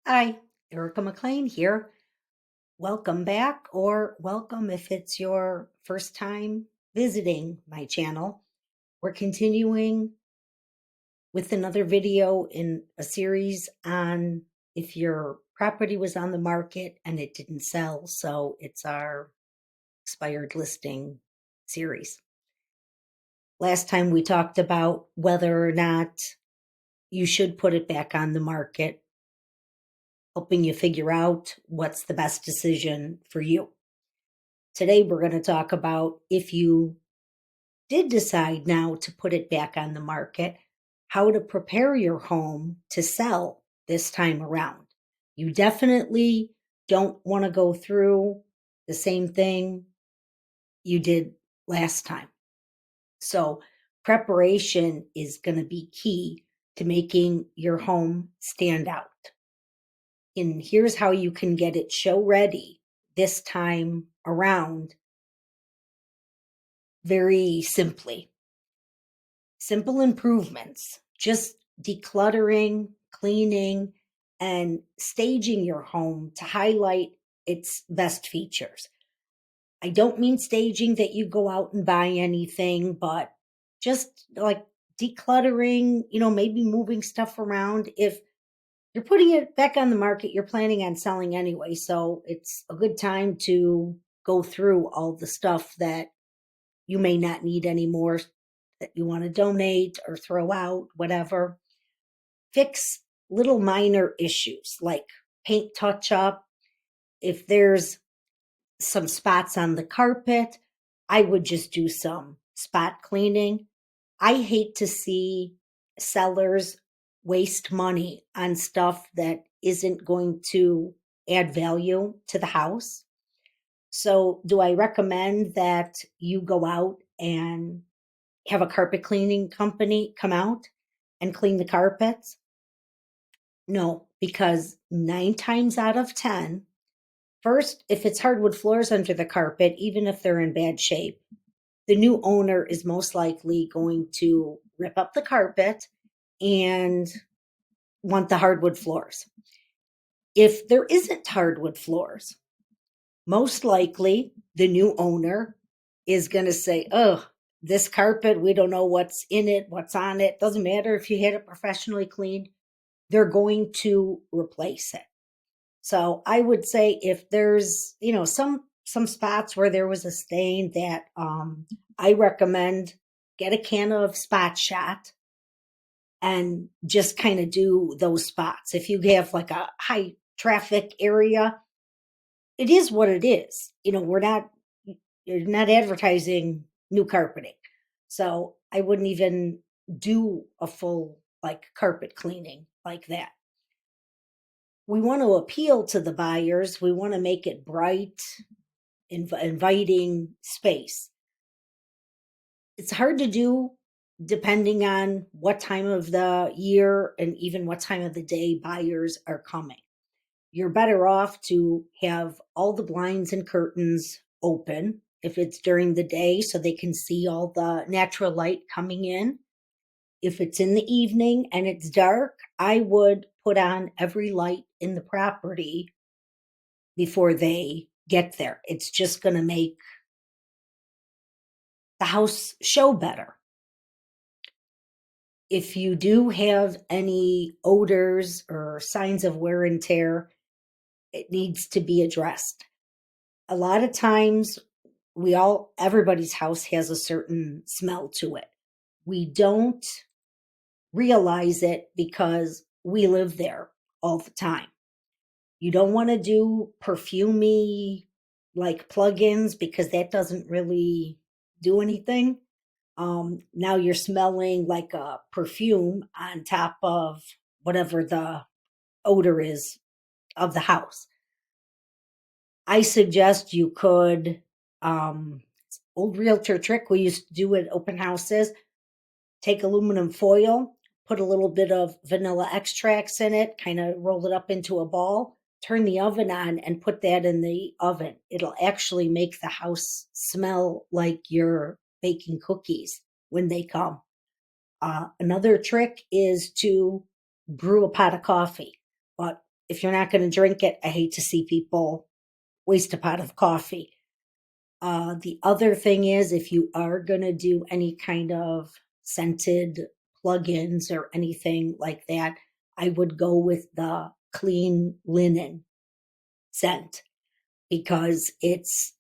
Hi, Erica McLean here. Welcome back, or welcome if it's your first time visiting my channel. We're continuing with another video in a series on if your property was on the market and it didn't sell. So it's our expired listing series. Last time we talked about whether or not you should put it back on the market, helping you figure out what's the best decision for you. Today, we're going to talk about if you did decide now to put it back on the market, how to prepare your home to sell this time around. You definitely don't want to go through the same thing you did last time. So, preparation is going to be key to making your home stand out. And here's how you can get it show ready this time around very simply. Simple improvements, just decluttering, cleaning, and staging your home to highlight its best features. I don't mean staging that you go out and buy anything, but just like decluttering, maybe moving stuff around. If you're putting it back on the market, you're planning on selling anyway. So it's a good time to go through all the stuff that you may not need anymore, that you want to donate or throw out, whatever. Fix little minor issues like paint touch up. If there's some spots on the carpet, I would just do some spot cleaning. I hate to see sellers waste money on stuff that isn't going to add value to the house. So, do I recommend that you go out and have a carpet cleaning company come out and clean the carpets? No, because 9 times out of 10, first, if it's hardwood floors under the carpet, even if they're in bad shape, the new owner is most likely going to rip up the carpet and want the hardwood floors. If there isn't hardwood floors, most likely the new owner is going to say, oh, this carpet, we don't know what's in it, what's on it. Doesn't matter if you had it professionally cleaned, they're going to replace it. So I would say if there's, some spots where there was a stain that I recommend get a can of Spot Shot and just kind of do those spots. If you have like a high traffic area, it is what it is. You're not advertising new carpeting. So I wouldn't even do a full like carpet cleaning like that. We want to appeal to the buyers. We want to make it bright, inviting space. It's hard to do depending on what time of the year and even what time of the day buyers are coming. You're better off to have all the blinds and curtains open if it's during the day so they can see all the natural light coming in. If it's in the evening and it's dark, I would put on every light in the property before they get there. It's just going to make the house show better. If you do have any odors or signs of wear and tear, it needs to be addressed. A lot of times, everybody's house has a certain smell to it. We don't realize it because we live there all the time. You don't want to do perfumey like plugins because that doesn't really do anything. Now you're smelling like a perfume on top of whatever the odor is of the house. I suggest you could, it's old realtor trick we used to do at open houses, take aluminum foil, put a little bit of vanilla extracts in it, kind of roll it up into a ball, turn the oven on, and put that in the oven. It'll actually make the house smell like you're baking cookies when they come. Another trick is to brew a pot of coffee, but if you're not going to drink it, I hate to see people waste a pot of coffee. The other thing is, if you are going to do any kind of scented plugins or anything like that, I would go with the clean linen scent because it's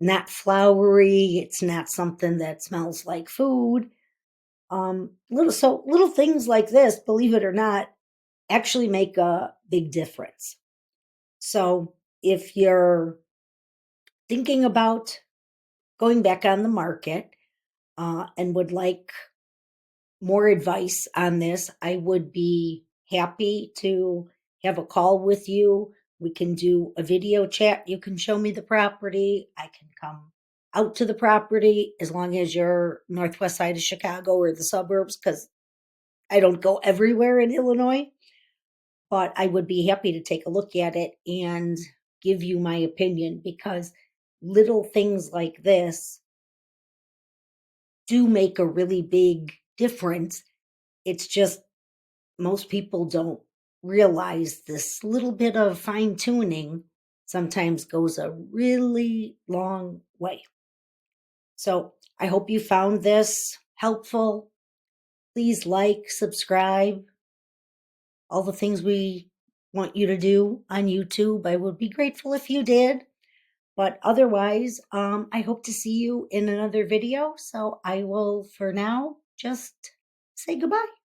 not flowery, it's not something that smells like food. Little things like this, believe it or not, actually make a big difference. So if you're thinking about going back on the market and would like more advice on this, I would be happy to have a call with you. We can do a video chat. You can show me the property. I can come out to the property as long as you're northwest side of Chicago or the suburbs, because I don't go everywhere in Illinois. But I would be happy to take a look at it and give you my opinion because little things like this do make a really big difference. It's just most people don't realize this little bit of fine tuning sometimes goes a really long way. So I hope you found this helpful. Please like, subscribe, all the things we want you to do on YouTube. I would be grateful if you did. But otherwise, I hope to see you in another video. So I will, for now, just say goodbye.